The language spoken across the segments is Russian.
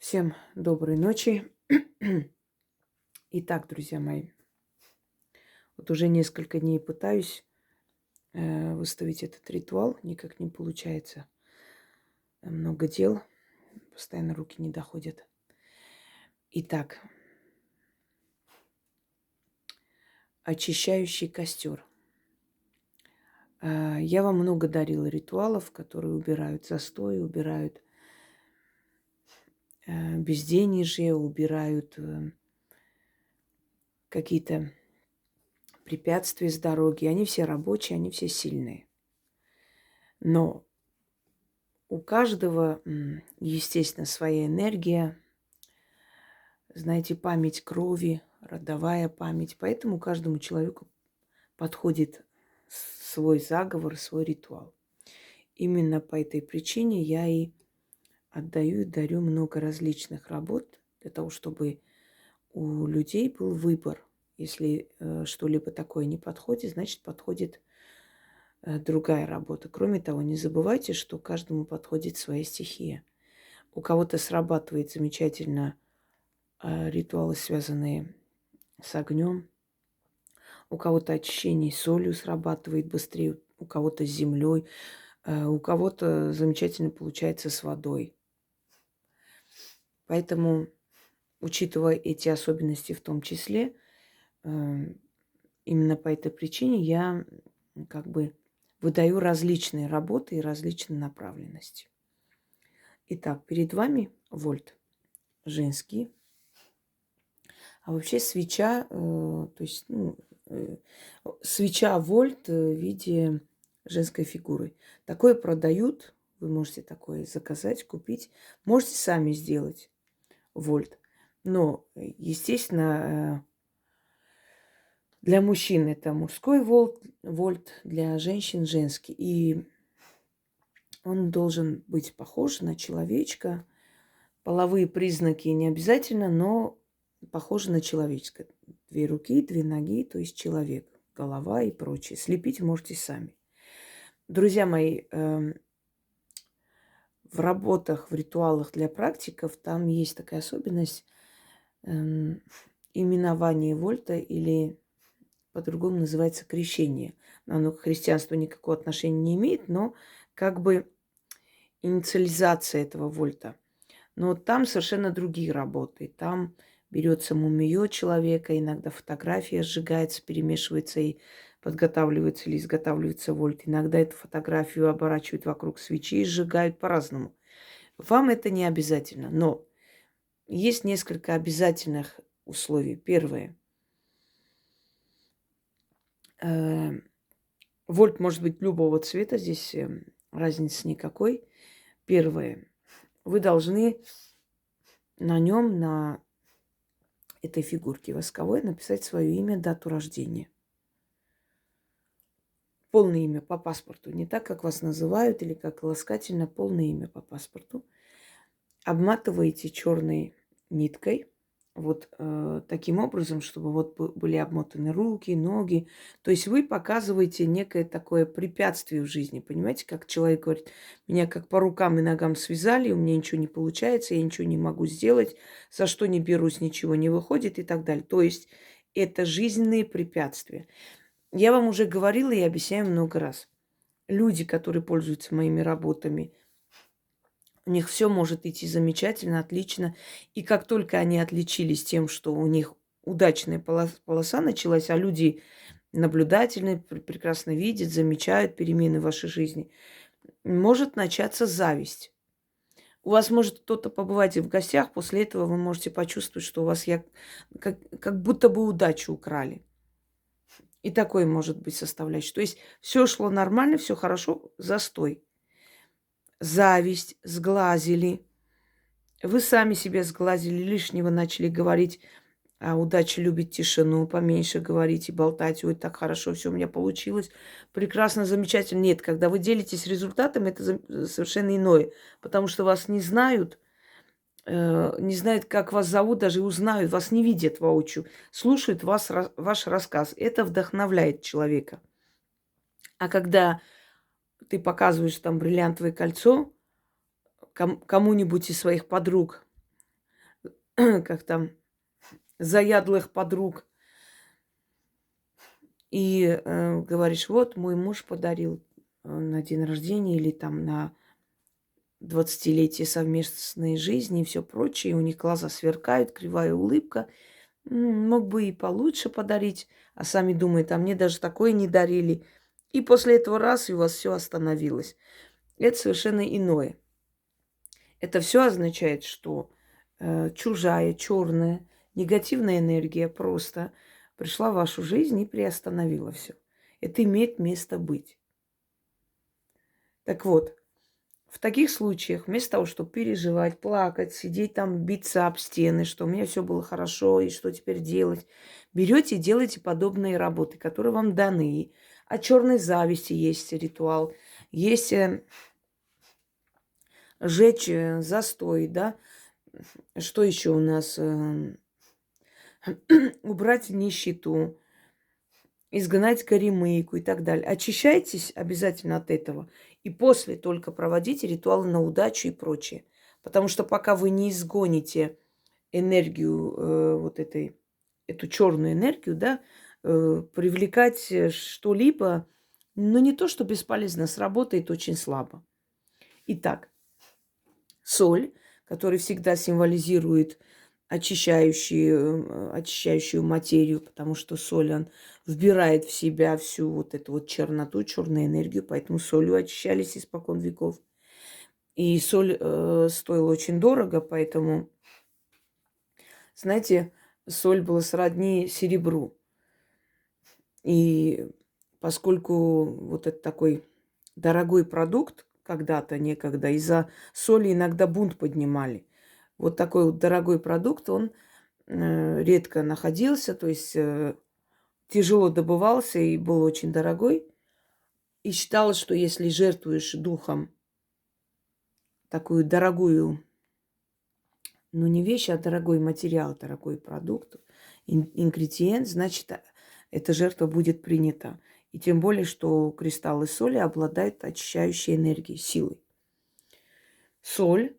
Всем доброй ночи. Итак, друзья мои, вот уже несколько дней пытаюсь выставить этот ритуал, никак не получается. Много дел, постоянно руки не доходят. Итак, очищающий костер. Я вам много дарила ритуалов, которые убирают застой, убирают безденежье, убирают какие-то препятствия с дороги. Они все рабочие, они все сильные. Но у каждого, естественно, своя энергия, знаете, память крови, родовая память. Поэтому каждому человеку подходит свой заговор, свой ритуал. Именно по этой причине я и отдаю и дарю много различных работ для того, чтобы у людей был выбор. Если что-либо такое не подходит, значит подходит другая работа. Кроме того, не забывайте, что каждому подходит своя стихия. У кого-то срабатывает замечательно ритуалы, связанные с огнем. У кого-то очищение солью срабатывает быстрее, у кого-то с землей, у кого-то замечательно получается с водой. Поэтому, учитывая эти особенности в том числе, именно по этой причине я как бы выдаю различные работы и различные направленности. Итак, перед вами вольт женский. А вообще свеча, то есть, свеча вольт в виде женской фигуры. Такое продают, вы можете такое заказать, купить. Можете сами сделать вольт. Но, естественно, для мужчин это мужской вольт, для женщин женский. И он должен быть похож на человечка. Половые признаки не обязательно, но похоже на человеческое. 2 руки, 2 ноги, то есть человек, голова и прочее. Слепить можете сами. Друзья мои, в работах, в ритуалах для практиков там есть такая особенность именование вольта или по-другому называется крещение. Оно к христианству никакого отношения не имеет, но как бы инициализация этого вольта. Но там совершенно другие работы. Там берется мумиё человека, иногда фотография сжигается, перемешивается и подготавливается или изготавливается вольт. Иногда эту фотографию оборачивают вокруг свечи и сжигают по-разному. Вам это не обязательно, но есть несколько обязательных условий. Первое. Вольт может быть любого цвета, здесь разницы никакой. Первое. Вы должны на нем, на этой фигурке восковой написать свое имя, дату рождения. Полное имя по паспорту. Не так, как вас называют или как ласкательно, полное имя по паспорту. Обматываете черной ниткой. Вот таким образом, чтобы вот были обмотаны руки, ноги. То есть вы показываете некое такое препятствие в жизни. Понимаете, как человек говорит, меня как по рукам и ногам связали, у меня ничего не получается, я ничего не могу сделать, за что не берусь, ничего не выходит и так далее. То есть это жизненные препятствия. Я вам уже говорила и объясняю много раз. Люди, которые пользуются моими работами, у них все может идти замечательно, отлично. И как только они отличились тем, что у них удачная полоса началась, а люди наблюдательные, прекрасно видят, замечают перемены в вашей жизни, может начаться зависть. У вас может кто-то побывать и в гостях, после этого вы можете почувствовать, что у вас как будто бы удачу украли. И такое может быть составляющей. То есть все шло нормально, все хорошо, застой. Зависть, сглазили. Вы сами себя сглазили, лишнего начали говорить, а удача любит тишину, поменьше говорить и болтать. Ой, так хорошо, все у меня получилось. Прекрасно, замечательно. Нет, когда вы делитесь результатом, это совершенно иное. Потому что вас не знают, как вас зовут, даже узнают, вас не видят воочию. Слушают ваш рассказ. Это вдохновляет человека. А когда ты показываешь там бриллиантовое кольцо кому-нибудь из своих подруг, как там, заядлых подруг. И говоришь, вот мой муж подарил на день рождения или там на 20-летие совместной жизни и все прочее. У них глаза сверкают, кривая улыбка. Мог бы и получше подарить, а сами думают, а мне даже такое не дарили. И после этого раз и у вас все остановилось. Это совершенно иное. Это все означает, что чужая, черная, негативная энергия просто пришла в вашу жизнь и приостановила все. Это имеет место быть. Так вот, в таких случаях, вместо того, чтобы переживать, плакать, сидеть там, биться об стены, что у меня все было хорошо и что теперь делать, берете и делаете подобные работы, которые вам даны. О черной зависти есть ритуал, есть жечь застой, да. Что еще у нас? Убрать нищету, изгнать горемыку и так далее. Очищайтесь обязательно от этого. И после только проводите ритуалы на удачу и прочее. Потому что пока вы не изгоните энергию эту черную энергию, да, привлекать что-либо, ну не то, что бесполезно, сработает очень слабо. Итак, соль, которая всегда символизирует очищающую материю, потому что соль, он вбирает в себя всю вот эту вот черноту, черную энергию, поэтому солью очищались испокон веков. И соль стоила очень дорого, поэтому, знаете, соль была сродни серебру. И поскольку вот это такой дорогой продукт, когда-то, некогда, из-за соли иногда бунт поднимали. Вот такой вот дорогой продукт, он редко находился, то есть тяжело добывался и был очень дорогой. И считалось, что если жертвуешь духом такую дорогую, ну не вещь, а дорогой материал, дорогой продукт, ингредиент, значит, эта жертва будет принята. И тем более, что кристаллы соли обладают очищающей энергией, силой. Соль,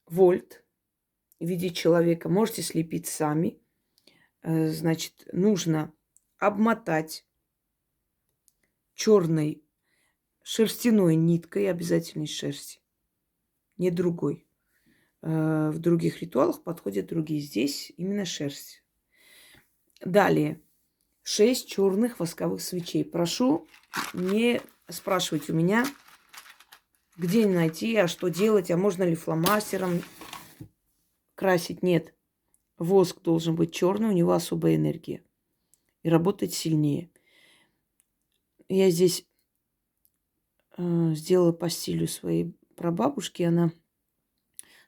вольт в виде человека можете слепить сами. Значит, нужно обмотать черной шерстяной ниткой, обязательно из шерсти, не другой. В других ритуалах подходят другие. Здесь именно шерсть. Далее. 6 черных восковых свечей. Прошу не спрашивать у меня, где найти, а что делать, а можно ли фломастером красить. Нет. Воск должен быть черный, у него особая энергия. И работать сильнее. Я здесь сделала по стилю своей прабабушки. Она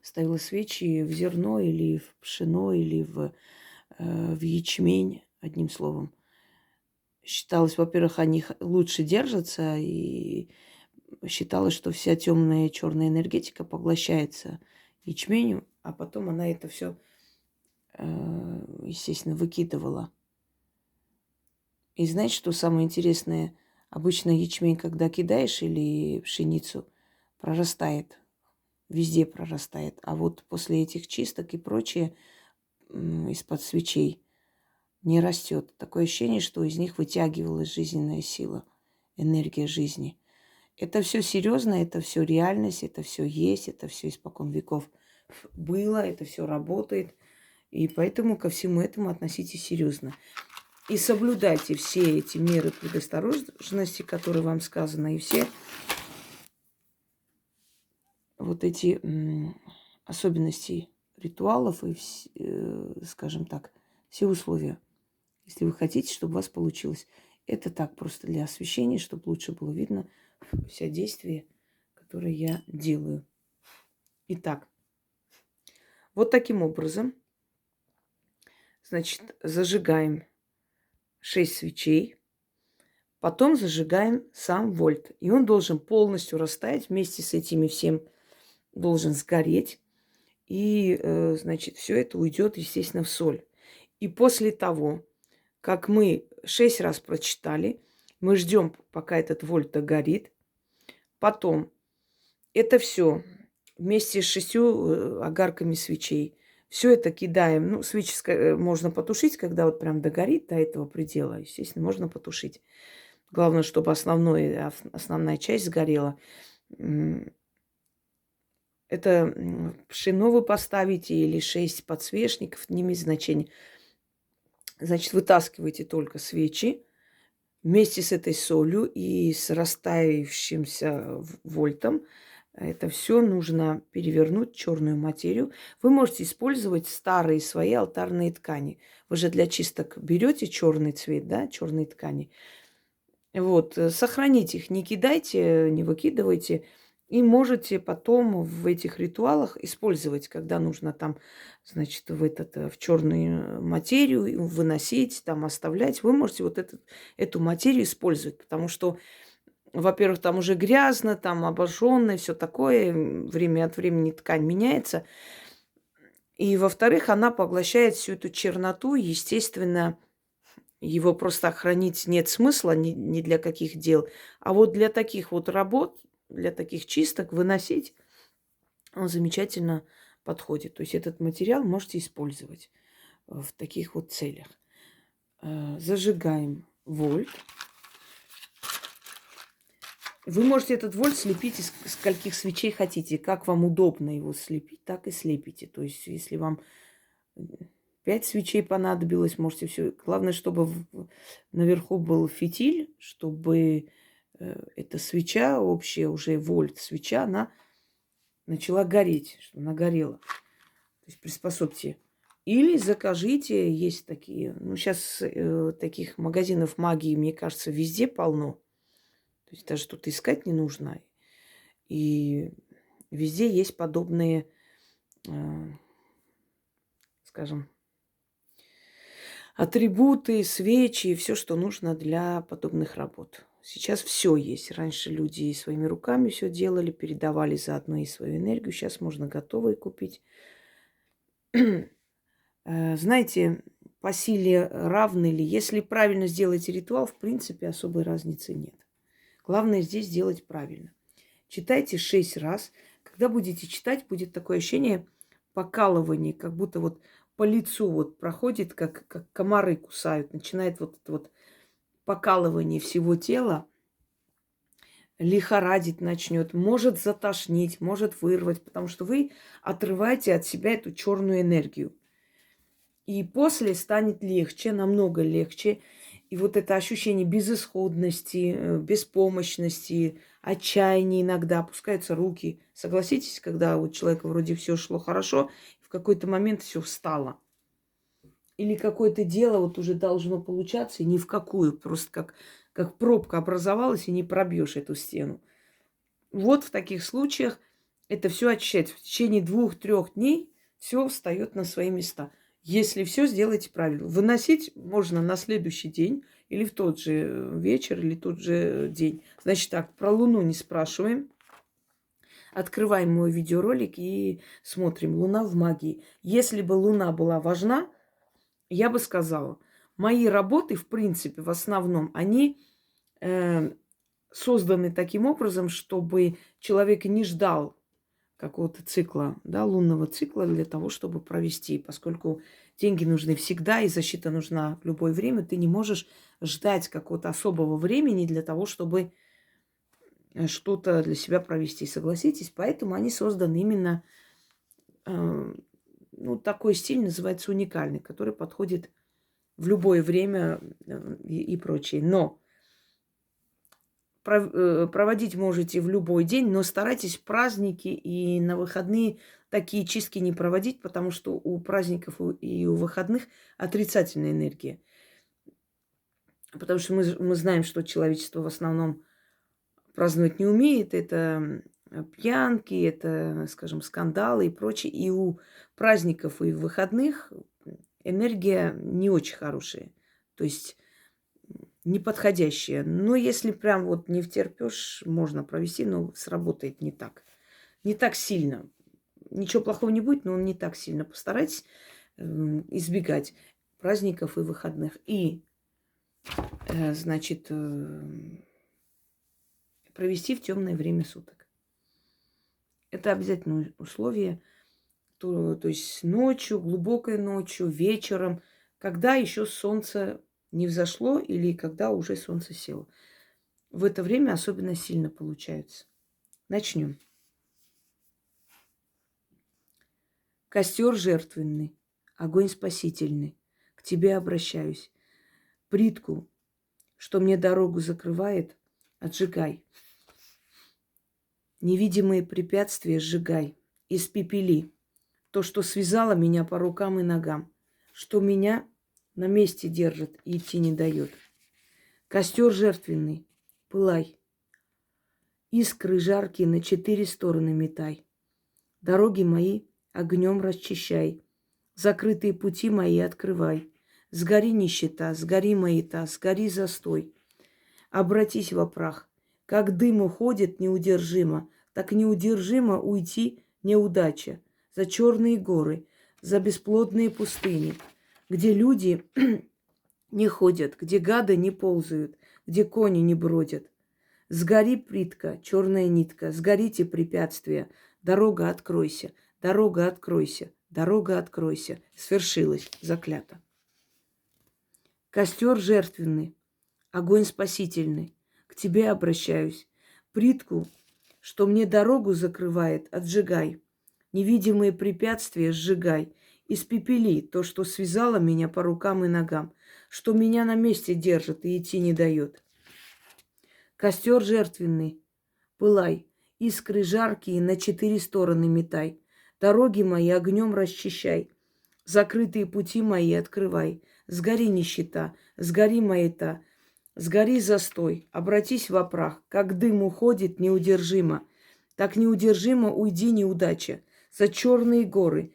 ставила свечи в зерно или в пшено, или в ячмень, одним словом. Считалось, во-первых, они лучше держатся, и считалось, что вся темная черная энергетика поглощается ячменью, а потом она это все, естественно, выкидывала. И знаете, что самое интересное? Обычно ячмень, когда кидаешь, или пшеницу, прорастает. Везде прорастает. А вот после этих чисток и прочее из-под свечей не растет. Такое ощущение, что из них вытягивалась жизненная сила, энергия жизни. Это все серьезно, это все реальность, это все есть, это все испокон веков было, это все работает. И поэтому ко всему этому относитесь серьезно. И соблюдайте все эти меры предосторожности, которые вам сказаны, и все вот эти особенности ритуалов и, скажем так, все условия, если вы хотите, чтобы у вас получилось. Это так, просто для освещения, чтобы лучше было видно все действия, которые я делаю. Итак, вот таким образом, значит, зажигаем 6 свечей, потом зажигаем сам вольт. И он должен полностью растаять, вместе с этими всем должен сгореть. И, значит, все это уйдет, естественно, в соль. И после того, как мы 6 раз прочитали, мы ждем, пока этот вольт догорит. Потом это все вместе с 6 огарками свечей Все это кидаем. Ну, свечи можно потушить, когда вот прям догорит до этого предела. Естественно, можно потушить. Главное, чтобы основная часть сгорела. Это пшено вы поставите или 6 подсвечников, не имеет значения. Значит, вытаскивайте только свечи вместе с этой солью и с растаявшимся вольтом. Это все нужно перевернуть, черную материю. Вы можете использовать старые свои алтарные ткани. Вы же для чисток берете черный цвет, да, черные ткани. Вот, сохраните их, не кидайте, не выкидывайте. И можете потом в этих ритуалах использовать, когда нужно там, значит, в черную материю выносить, там оставлять. Вы можете эту материю использовать, потому что, во-первых, там уже грязно, там обожжённое, все такое, время от времени ткань меняется. И, во-вторых, она поглощает всю эту черноту, естественно, его просто хранить нет смысла ни для каких дел. А вот для таких вот работ, для таких чисток выносить он замечательно подходит. То есть этот материал можете использовать в таких вот целях. Зажигаем вольт. Вы можете этот вольт слепить из скольких свечей хотите. Как вам удобно его слепить, так и слепите. То есть если вам 5 свечей понадобилось, можете все. Главное, чтобы наверху был фитиль, чтобы эта свеча общая, уже вольт свеча, она начала гореть, чтобы она горела. То есть приспособьте. Или закажите, есть такие, ну сейчас таких магазинов магии, мне кажется, везде полно. То есть даже тут искать не нужно. И везде есть подобные, скажем, атрибуты, свечи, все, что нужно для подобных работ. Сейчас все есть. Раньше люди своими руками все делали, передавали заодно и свою энергию. Сейчас можно готовые купить. Знаете, по силе равны ли? Если правильно сделаете ритуал, в принципе, особой разницы нет. Главное здесь делать правильно. Читайте 6 раз. Когда будете читать, будет такое ощущение покалывания, как будто вот по лицу вот проходит, как комары кусают. Начинает вот это вот покалывание всего тела, лихорадить начнет, может затошнить, может вырвать, потому что вы отрываете от себя эту черную энергию. И после станет легче, намного легче. И вот это ощущение безысходности, беспомощности, отчаяния иногда, опускаются руки. Согласитесь, когда у человека вроде все шло хорошо, в какой-то момент все встало. Или какое-то дело вот уже должно получаться, и ни в какую, просто как пробка образовалась, и не пробьешь эту стену. Вот в таких случаях это все очищается. В течение 2-3 дней все встает на свои места. Если все сделаете правильно. Выносить можно на следующий день, или в тот же вечер, или тот же день. Значит так, про Луну не спрашиваем. Открываем мой видеоролик и смотрим. Луна в магии. Если бы Луна была важна, я бы сказала, мои работы, в принципе, в основном, они созданы таким образом, чтобы человек не ждал какого-то цикла, да, лунного цикла для того, чтобы провести. Поскольку деньги нужны всегда и защита нужна в любое время, ты не можешь ждать какого-то особого времени для того, чтобы что-то для себя провести. Согласитесь? Поэтому они созданы именно, ну, такой стиль называется уникальный, который подходит в любое время и прочее. Но проводить можете в любой день, но старайтесь в праздники и на выходные такие чистки не проводить, потому что у праздников и у выходных отрицательная энергия. Потому что мы знаем, что человечество в основном праздновать не умеет. Это пьянки, это, скажем, скандалы и прочее. И у праздников и выходных энергия не очень хорошая. То есть неподходящее. Но если прям вот не втерпёшь, можно провести, но сработает не так. Не так сильно. Ничего плохого не будет, но он не так сильно. Постарайтесь избегать праздников и выходных. И, значит, провести в темное время суток. Это обязательное условие. то есть ночью, глубокой ночью, вечером, когда еще солнце не взошло или когда уже солнце село. В это время особенно сильно получается. Начнем. Костер жертвенный, огонь спасительный, к тебе обращаюсь. Плитку, что мне дорогу закрывает, отжигай. Невидимые препятствия сжигай, испепели. То, что связало меня по рукам и ногам, что меня на месте держит и идти не дает. Костер жертвенный, пылай. Искры жаркие на 4 стороны метай. Дороги мои огнем расчищай. Закрытые пути мои открывай. Сгори нищета, сгори маята, сгори застой. Обратись во прах. Как дым уходит неудержимо, так неудержимо уйти неудача. За черные горы, за бесплодные пустыни, где люди не ходят, где гады не ползают, где кони не бродят. Сгори плитка, черная нитка, сгорите препятствия, дорога откройся, дорога откройся, дорога откройся. Свершилось, заклято. Костер жертвенный, огонь спасительный, к тебе обращаюсь. Плитку, что мне дорогу закрывает, отжигай. Невидимые препятствия сжигай. Испепели то, что связало меня по рукам и ногам, что меня на месте держит и идти не дает. Костер жертвенный, пылай, искры жаркие на 4 стороны метай. Дороги мои огнем расчищай, закрытые пути мои открывай. Сгори нищета, сгори маята, сгори застой, обратись во прах, как дым уходит неудержимо, так неудержимо уйди неудача. За черные горы,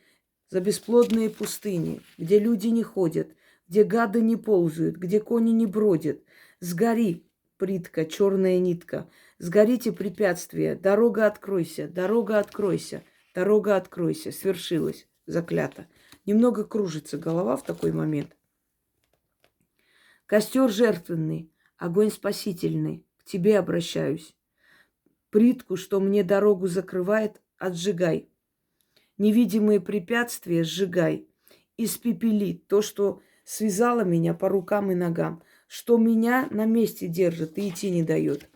за бесплодные пустыни, где люди не ходят, где гады не ползают, где кони не бродят. Сгори, плитка, черная нитка, сгорите препятствия, дорога откройся, дорога откройся, дорога откройся. Свершилось, заклято. Немного кружится голова в такой момент. Костер жертвенный, огонь спасительный, к тебе обращаюсь. Плитку, что мне дорогу закрывает, отжигай. Невидимые препятствия сжигай. Испепели то, что связало меня по рукам и ногам, что меня на месте держит и идти не дает.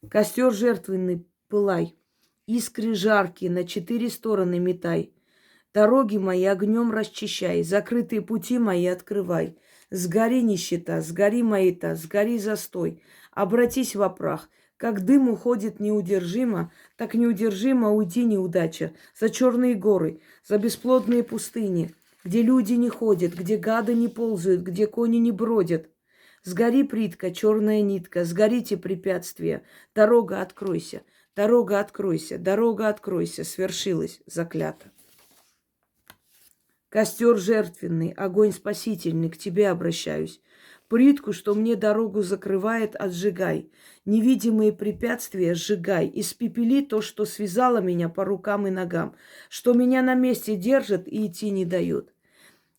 Костер жертвенный, пылай. Искры жаркие на 4 стороны метай. Дороги мои огнем расчищай, закрытые пути мои открывай. Сгори нищета, сгори маята, сгори застой. Обратись во прах. Как дым уходит неудержимо, так неудержимо уйди неудача. За черные горы, за бесплодные пустыни, где люди не ходят, где гады не ползают, где кони не бродят. Сгори плитка, черная нитка, сгорите препятствия. Дорога откройся, дорога откройся, дорога откройся. Свершилось, заклято. Костер жертвенный, огонь спасительный, к тебе обращаюсь. Плитку, что мне дорогу закрывает, отжигай. Невидимые препятствия сжигай. Испепели то, что связало меня по рукам и ногам, что меня на месте держит и идти не дает.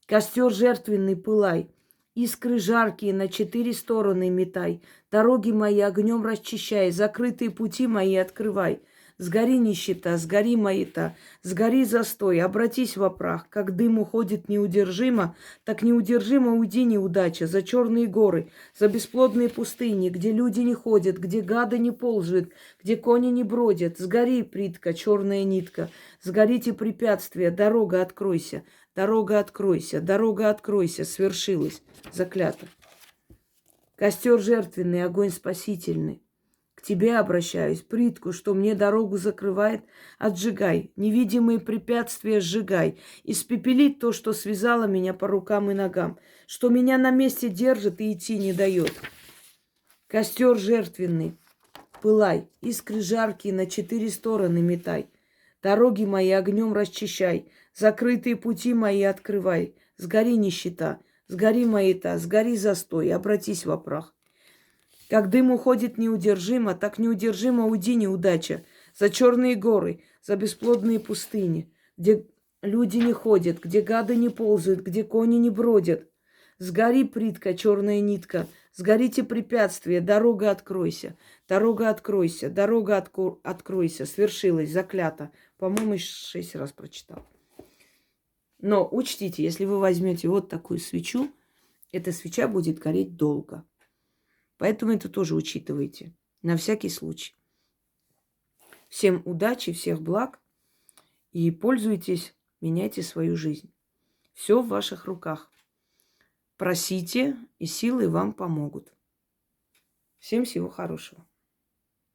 Костер жертвенный, пылай. Искры жаркие на 4 стороны метай. Дороги мои огнем расчищай, закрытые пути мои открывай. Сгори нищета, сгори маята, сгори застой, обратись во прах. Как дым уходит неудержимо, так неудержимо уйди неудача. За черные горы, за бесплодные пустыни, где люди не ходят, где гады не ползают, где кони не бродят. Сгори, плитка, черная нитка, сгорите препятствия, дорога откройся, дорога откройся, дорога откройся. Свершилось, заклято. Костер жертвенный, огонь спасительный. К тебе обращаюсь, плитку, что мне дорогу закрывает, отжигай. Невидимые препятствия сжигай. Испепели то, что связало меня по рукам и ногам, что меня на месте держит и идти не дает. Костер жертвенный, пылай, искры жаркие на 4 стороны метай. Дороги мои огнем расчищай, закрытые пути мои открывай. Сгори нищета, сгори маята, сгори застой, обратись во прах. Как дым уходит неудержимо, так неудержимо уйди неудача. За черные горы, за бесплодные пустыни, где люди не ходят, где гады не ползают, где кони не бродят. Сгори, притка, черная нитка, сгорите препятствия, дорога откройся, дорога откройся, дорога откройся, свершилась, заклято. По-моему, 6 раз прочитал. Но учтите, если вы возьмете вот такую свечу, эта свеча будет гореть долго. Поэтому это тоже учитывайте, на всякий случай. Всем удачи, всех благ и пользуйтесь, меняйте свою жизнь. Все в ваших руках. Просите, и силы вам помогут. Всем всего хорошего.